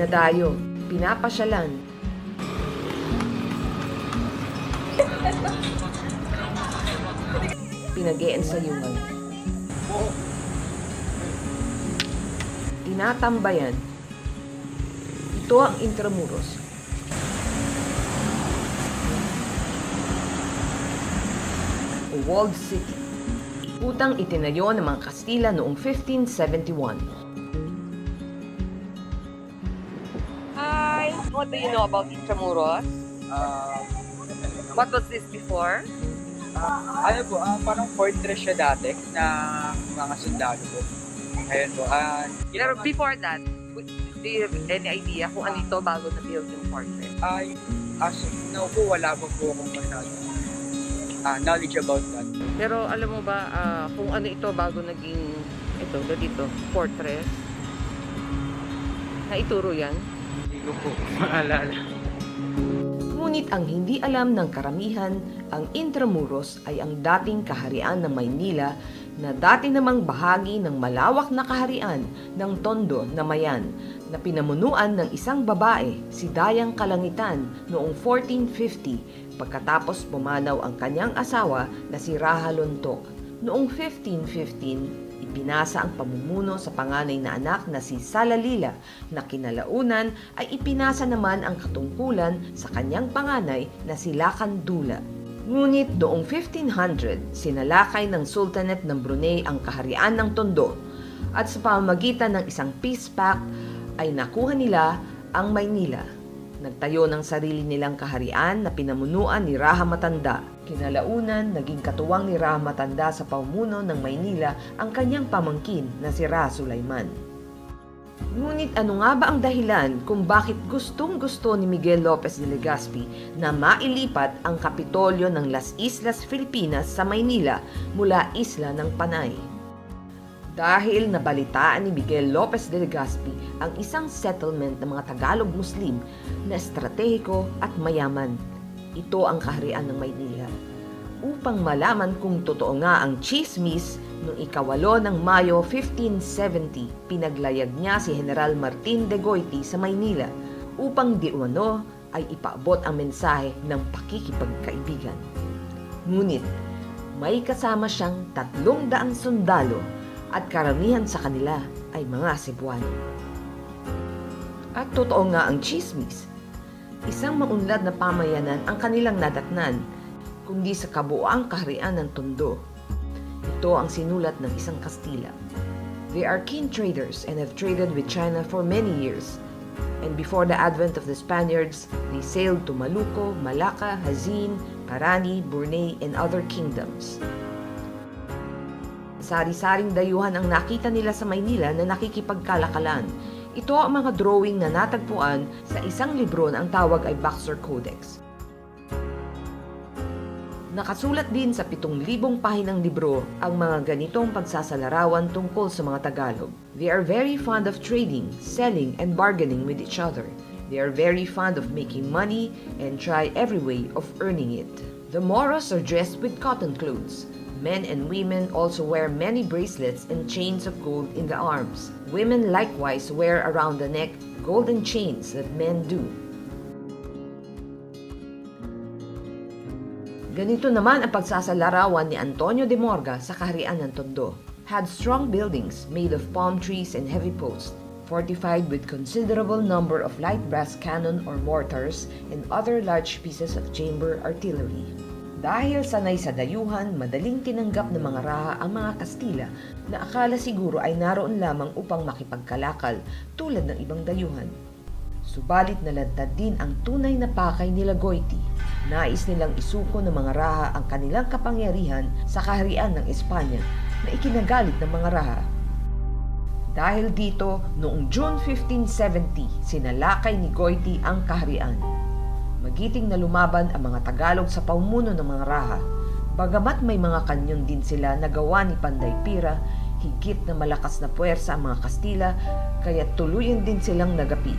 Dinadayo, pinapasyalan, pinag-iensayungan, tinatambayan. Ito ang Intramuros. O walled city. Utang itinayo ng mga Kastila noong 1571. Hi! What do you know about Intramuros? What was this before? Ano po, parang fortress siya dati na mga sundalo po. Ayun po. Pero before that, do you have any idea kung ano ito bago na-build yung fortress? As of now po, wala pa po akong masyadong knowledge about that. Pero alam mo ba kung ano ito bago naging dito, fortress? Naituro yan? Hindi ko po maalala. Ngunit ang hindi alam ng karamihan, ang Intramuros ay ang dating kaharian ng Maynila na dati namang bahagi ng malawak na kaharian ng Tondo na Mayan na pinamunuan ng isang babae, si Dayang Kalangitan, noong 1450 pagkatapos pumanaw ang kanyang asawa na si Raha Lontok. Noong 1515, ipinasa ang pamumuno sa panganay na anak na si Salalila na kinalaunan ay ipinasa naman ang katungkulan sa kanyang panganay na si Lakandula. Ngunit noong 1500, sinalakay ng Sultanate ng Brunei ang kaharian ng Tondo at sa pamamagitan ng isang peace pact ay nakuha nila ang Maynila. Nagtayo ng sarili nilang kaharian na pinamunuan ni Raha Matanda. Kinalaunan, naging katuwang ni Raha Matanda sa pamumuno ng Maynila ang kanyang pamangkin na si Raha Sulaiman. Ngunit ano nga ba ang dahilan kung bakit gustong-gusto ni Miguel Lopez de Legazpi na mailipat ang Kapitolyo ng Las Islas Filipinas sa Maynila mula Isla ng Panay? Dahil nabalitaan ni Miguel Lopez de Legazpi ang isang settlement ng mga Tagalog Muslim na estratehiko at mayaman. Ito ang kaharian ng Maynila. Upang malaman kung totoo nga ang chismis, noong 8 ng Mayo 1570, pinaglayag niya si General Martin de Goiti sa Maynila upang di umano ay ipaabot ang mensahe ng pakikipagkaibigan. Ngunit may kasama siyang 300 sundalo at karamihan sa kanila ay mga Cebuano. At totoo nga ang chismis. Isang maunlad na pamayanan ang kanilang nadatnan, kundi sa kabuoang kaharian ng Tondo. Ito ang sinulat ng isang Kastila. They are keen traders and have traded with China for many years. And before the advent of the Spaniards, they sailed to Maluco, Malacca, Hazin, Parani, Brunei, and other kingdoms. Sari-saring dayuhan ang nakita nila sa Maynila na nakikipagkalakalan. Ito ang mga drawing na natagpuan sa isang libro na ang tawag ay Baxter Codex. Nakasulat din sa 7,000 pahinang libro ang mga ganitong pagsasalarawan tungkol sa mga Tagalog. They are very fond of trading, selling, and bargaining with each other. They are very fond of making money and try every way of earning it. The Moros are dressed with cotton clothes. Men and women also wear many bracelets and chains of gold in the arms. Women likewise wear around the neck golden chains that men do. Ganito naman ang pagsasalarawan ni Antonio de Morga sa kaharian ng Tondo. Had strong buildings made of palm trees and heavy posts, fortified with considerable number of light brass cannon or mortars and other large pieces of chamber artillery. Dahil sanay sa dayuhan, madaling tinanggap ng mga Raha ang mga Kastila na akala siguro ay naroon lamang upang makipagkalakal tulad ng ibang dayuhan. Subalit nalantad din ang tunay na pakay nila Goiti. Nais nilang isuko ng mga Raha ang kanilang kapangyarihan sa kaharian ng Espanya na ikinagalit ng mga Raha. Dahil dito, noong June 1570, sinalakay ni Goiti ang kaharian. Magiting na lumaban ang mga Tagalog sa pamumuno ng mga Raha. Bagamat may mga kanyon din sila na gawa ni Panday Pira, higit na malakas na puwersa ang mga Kastila, kaya tuluyan din silang nagapi.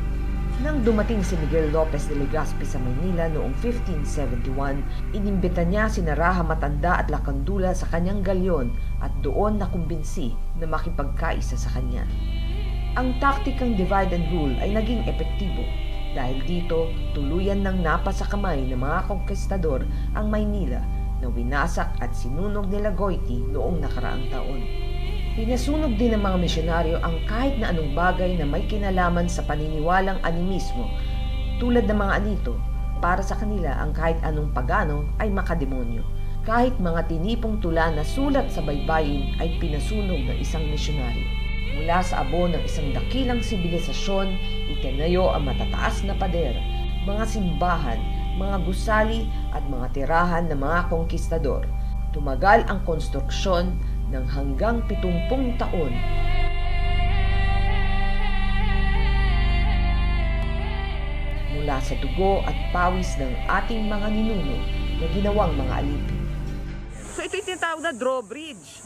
Nang dumating si Miguel Lopez de Legazpi sa Maynila noong 1571, inimbita niya sina Raha Matanda at Lakandula sa kanyang galyon at doon nakumbinsi na makipagkaisa sa kanya. Ang taktikang divide and rule ay naging epektibo. Dahil dito, tuluyan nang napasa kamay ng mga konkistador ang Maynila na winasak at sinunog nila Goiti noong nakaraang taon. Pinasunog din ng mga misyonaryo ang kahit na anong bagay na may kinalaman sa paniniwalang animismo tulad ng mga anito. Para sa kanila ang kahit anong pagano ay makademonyo. Kahit mga tinipong tula na sulat sa baybayin ay pinasunog ng isang misyonaryo. Mula sa abo ng isang dakilang sibilisasyon, itinayo ang matataas na pader, mga simbahan, mga gusali at mga tirahan ng mga konkistador. Tumagal ang konstruksyon ng hanggang 70 taon. Mula sa dugo at pawis ng ating mga ninuno na ginawang mga alipin. So ito yung tinatawag na drawbridge.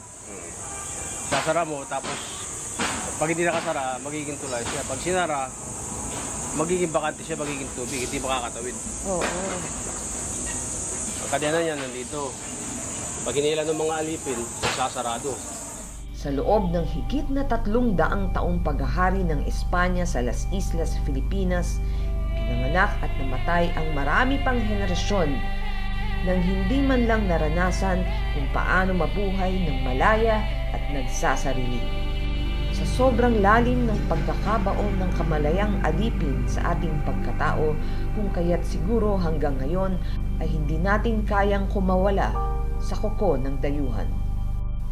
Sasara mo, tapos pag hindi nakasara, magiging tulay siya. Pag sinara, magiging bakante siya, magiging tubig, hindi makakatawid. Oo. Ang kadena niya nandito. Pag hinila ng mga alipin, sasarado. Sa loob ng higit na 300 taong paghahari ng Espanya sa Las Islas Filipinas, pinanganak at namatay ang marami pang henerasyon nang hindi man lang naranasan kung paano mabuhay ng malaya at nagsasarili. Sa sobrang lalim ng pagkakabaon ng kamalayang alipin sa ating pagkatao, kung kaya't siguro hanggang ngayon ay hindi natin kayang kumawala sa kuko ng dayuhan.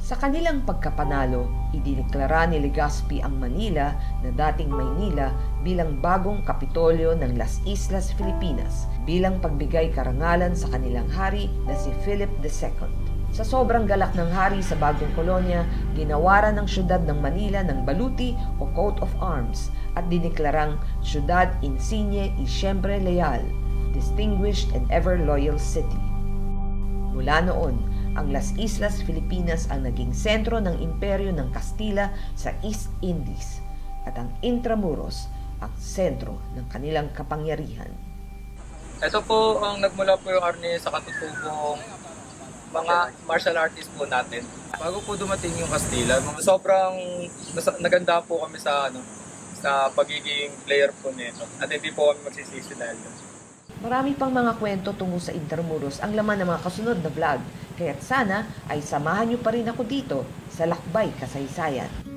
Sa kanilang pagkapanalo, idineklara ni Legazpi ang Manila na dating Maynila bilang bagong kapitolyo ng Las Islas Filipinas bilang pagbigay karangalan sa kanilang hari na si Philip II. Sa sobrang galak ng hari sa bagong kolonya, ginawaran ng syudad ng Manila ng baluti o coat of arms at dineklarang Ciudad Insigne y Siempre Leal, Distinguished and Ever Loyal City. Mula noon, ang Las Islas Filipinas ang naging sentro ng imperyo ng Kastila sa East Indies at ang Intramuros ang sentro ng kanilang kapangyarihan. Ito po ang nagmula po yung arne sa katutubong mga martial artists po natin. Bago po dumating yung Kastila, sobrang naganda po kami sa sa pagiging player po nito. At hindi po kami magsisisi dahil doon. Marami pang mga kwento tungkol sa Intramuros ang laman ng mga kasunod na vlog, kaya't sana ay samahan niyo pa rin ako dito sa Lakbay Kasaysayan.